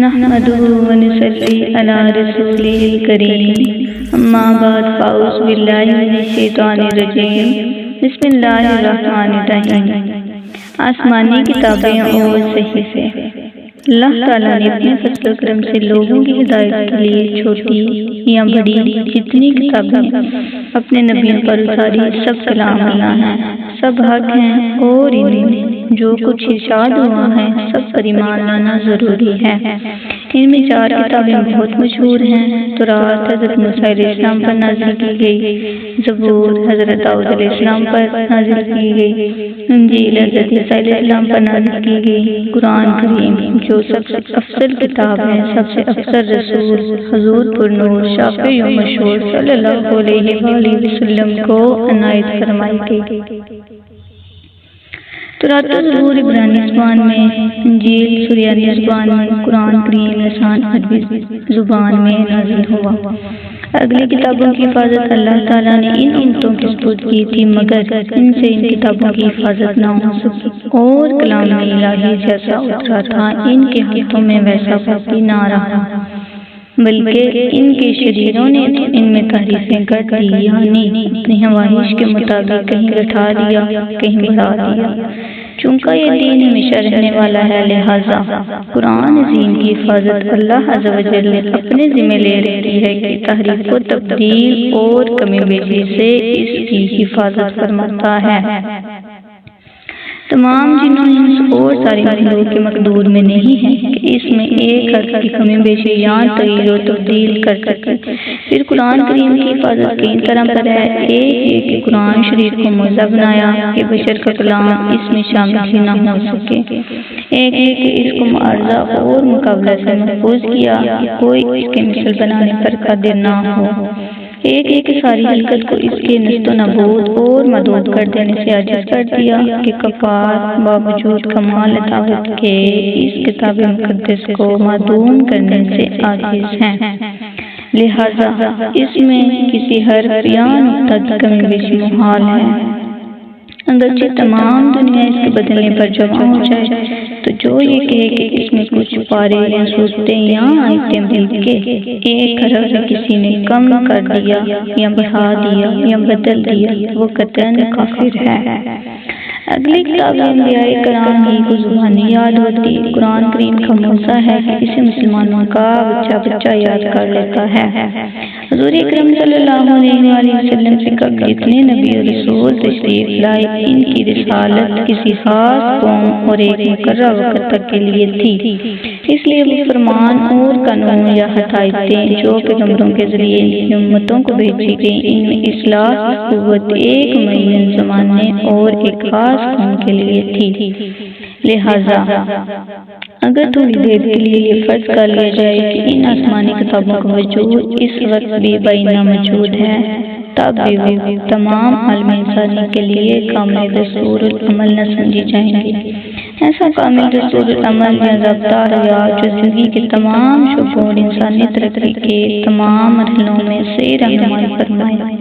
نحمده ونصلي على رسوله الكريم اما بعد فاعوذ باللہ من الشیطان الرجیم بسم اللہ الرحمن الرحیم۔ آسمانی کتابیں اور صحیفے۔ اللہ تعالیٰ نے اپنے فضل و کرم سے لوگوں کی ہدایت کے لیے چھوٹی یا بڑی جتنی کتابیں اپنے نبیوں پر اتاری، سب کلام اللہ ہیں، سب حق ہیں، اور ان میں جو کچھ ارشاد ہوا ہے سب پر ایمان لانا ضروری ہے۔ ان میں 4 کتابیں بہت مشہور ہیں۔ تورات حضرت موسیٰ علیہ السلام پر نازل کی گئی، زبور حضرت داؤد علیہ السلام پر نازل کی گئی، انجیل حضرت عیسیٰ علیہ السلام پر نازل کی گئی، قرآن کریم جو سب سے افضل کتاب ہے، سب سے افضل رسول حضور پر نور شافع و مشہور صلی اللہ علیہ وآلہ وسلم کو عنایت فرمائی گئی۔ تورات زبور عبرانی زبان میں، انجیل سریانی زبان میں، قرآن کریم لسان عربی زبان میں نازل ہوا۔ اگلی کتابوں کی حفاظت اللہ تعالیٰ نے ان امتوں کے سپرد کی تھی، مگر ان سے ان کتابوں کی حفاظت نہ ہو سکی، اور کلام الہی جیسا اترا تھا ان کے ہاتھوں میں ویسا باقی نہ رہا، بلکہ ان کے شریروں نے ان میں تحریفیں کر دی، یعنی اپنی خواہش کے مطابق کہیں گھٹا دیا، کہیں بڑھا دیا۔ چونکہ یہ دین ہمیشہ رہنے والا ہے، لہذا قرآن عظیم کی حفاظت اللہ عز و جل نے اپنے ذمہ لے رکھی ہے کہ تحریف و تبدیل اور کمی بیشی سے اس کی حفاظت فرماتا ہے۔ تمام جنوں انس اور ساری مخلوق کے مقدور میں نہیں ہے کہ اس میں ایک حرف کی کمی بیشی یا تغییر و تبدیل کر سکے۔ پھر قرآن کریم کی حفاظت کئی طرح پر ہے۔ ایک کہ قرآن شریف کو معجزہ بنایا کہ بشر کا کلام اس میں شامل ہی نہ ہو سکے۔ ایک کہ اس کو معارضہ اور مقابلہ سے محفوظ کیا کہ کوئی اس کے مثل بنانے پر قادر نہ ہو۔ ایک کہ ساری خلقت کو اس کے نست و نبوت اور مدود کر دینے سے عاجز کر دیا کہ کفار باوجود کمال طاقت کے اس کتاب مقدس کو معدوم کرنے سے عاجز ہیں، لہذا اس میں کسی حرف یا نقطہ کی کمی بیشی محال ہے۔ اگرچہ تمام دنیا اس کے بدلنے پر جمع ہو جائے تو جو یہ کہے کہ اس میں کچھ پارے یا صورتیں یا آیتیں مل کے ایک حرف کسی نے کم کر دیا یا بڑھا دیا یا بدل دیا، وہ قطعاً کافر ہے۔ اگلی کتاب انبیاء کرام ہی کو زبانی یاد ہوتی۔ قرآن کریم کا موضوع ہے کہ اسے مسلمانوں کا بچہ یاد کر لیتا ہے۔ حضور اکرم صلی اللہ علیہ وآلہ وسلم سے قبل اتنے نبی اور رسول تشریف لائے، ان کی رسالت کسی خاص قوم اور ایک مقررہ وقت تک کے لیے تھی، اس لیے وہ فرمان اور قانون یا ہدایتیں جو پیغمبروں کے ذریعے امتوں کو بھیجی گئیں، ان میں اصلاح کی قوت ایک معین زمانے اور ایک خاص قوم کے لیے تھی۔ لہذا اگر تھوڑی دیر کے لیے یہ فرض کر لیا جائے کہ ان آسمانی کتابوں کا وجود اس وقت بھی بینہ موجود ہے، تب بھی وہ تمام عالم انسانی کے لیے کامل دستور العمل نہ سمجھی جائیں گی۔ ایسا کامل دستور العمل یا ضابطہ حیات جو زندگی کے تمام شعبوں اور انسانی ترقی کے تمام مرحلوں میں سے رہنمائی فرمائے،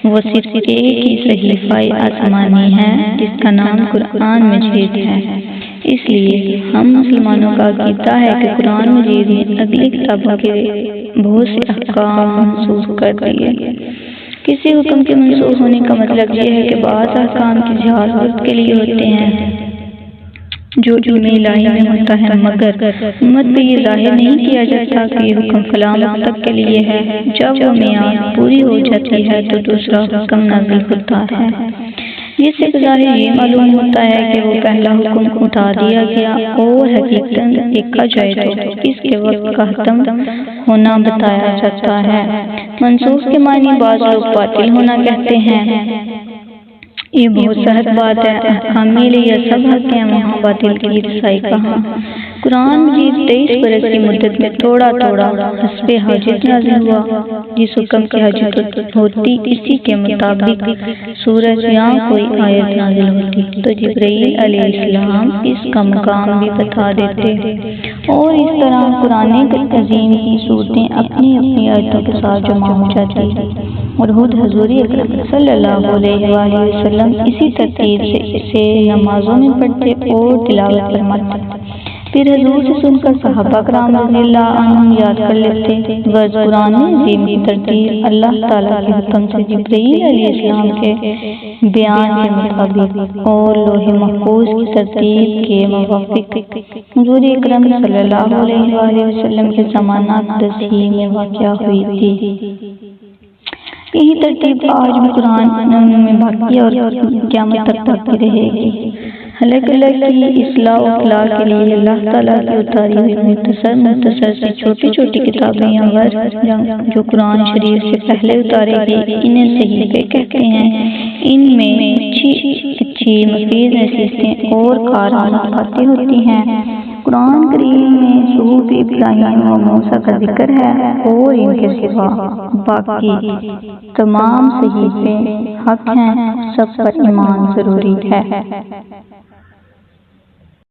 وہ صرف ایک ہی صحیفہ آسمانی ہے جس کا نام قرآن مجید ہے۔ اس لیے ہم مسلمانوں کا عقیدہ ہے کہ قرآن مجید نے اگلی کتابوں کے بہت سے احکام منسوخ کر دیے۔ کسی حکم کے منسوخ ہونے کا مطلب یہ ہے کہ بعض احکام کی جہاز وقت کے لیے ہوتے ہیں جو علم الہی میں ہوتا ہے، مگر امت پہ یہ ظاہر نہیں کیا جاتا کہ یہ حکم فلاں وقت تک کے لیے ہے۔ جب وہ میعاد پوری ہو جاتی ہے تو دوسرا حکم نازل ہوتا ہے، جس سے بظاہر یہ معلوم ہوتا ہے کہ وہ پہلا حکم اٹھا دیا گیا اور حقیقتاً دیکھا جائے تو اس کے وقت کا ختم ہونا بتایا جاتا ہے۔ منسوخ کے معنی بعض لوگ باطل ہونا کہتے ہیں، یہ بہت سخت بات ہے۔ حامل یا سب حق ہیں، وہاں باطل کی رسائی کہاں۔ قرآن مجید 23 برس کی مدت میں تھوڑا تھوڑا حسب حاجت نازل ہوا، جس حکم کی حاجت ہوتی اسی کے مطابق سورج یا کوئی آیت نازل ہوتی تو جبرائیل علیہ السلام اس کا مقام بھی بتا دیتے، اور اس طرح قرآن عظیم کی صورتیں اپنی اپنی آیتوں کے ساتھ جمع ہو جاتی اور خود حضور اکرم صلی اللہ علیہ وآلہ وسلم اسی ترتیب سے اسے نمازوں میں پڑھتے اور تلاوت فرماتے۔ پھر حضور سے سن کر صحابہ کرام رضی اللہ عنہم یاد کر لیتے۔ غرض قرآن عظیم کی ترتیب اللہ تعالیٰ کے حکم سے جبرائیل علیہ السلام کے بیان کے مطابق اور لوح محفوظ کی ترتیب کے موافق حضور اکرم صلی اللہ علیہ وآلہ وسلم کے زمانہ تسہیم میں واقع ہوئی تھی۔ یہی ترتیب آج بھی قرآن میں باقی اور قیامت تک باقی رہے گی۔ حالانکہ اللہ کی اصلاح و اخلاق کے لیے اللہ تعالیٰ کی اتاری ہوئی مختصر سی چھوٹی چھوٹی کتابیں یا ورق جو قرآن شریف سے پہلے اتارے گئے انہیں صحیفے کہتے ہیں۔ ان میں اچھی مفید نصیحتیں اور کارآمد باتیں ہوتی ہیں۔ قرآن کریم میں صحف ابراہیم و موسیٰ کا ذکر ہے اور ان کے سوا باقی تمام صحیفے حق ہیں، سب پر ایمان ضروری ہے۔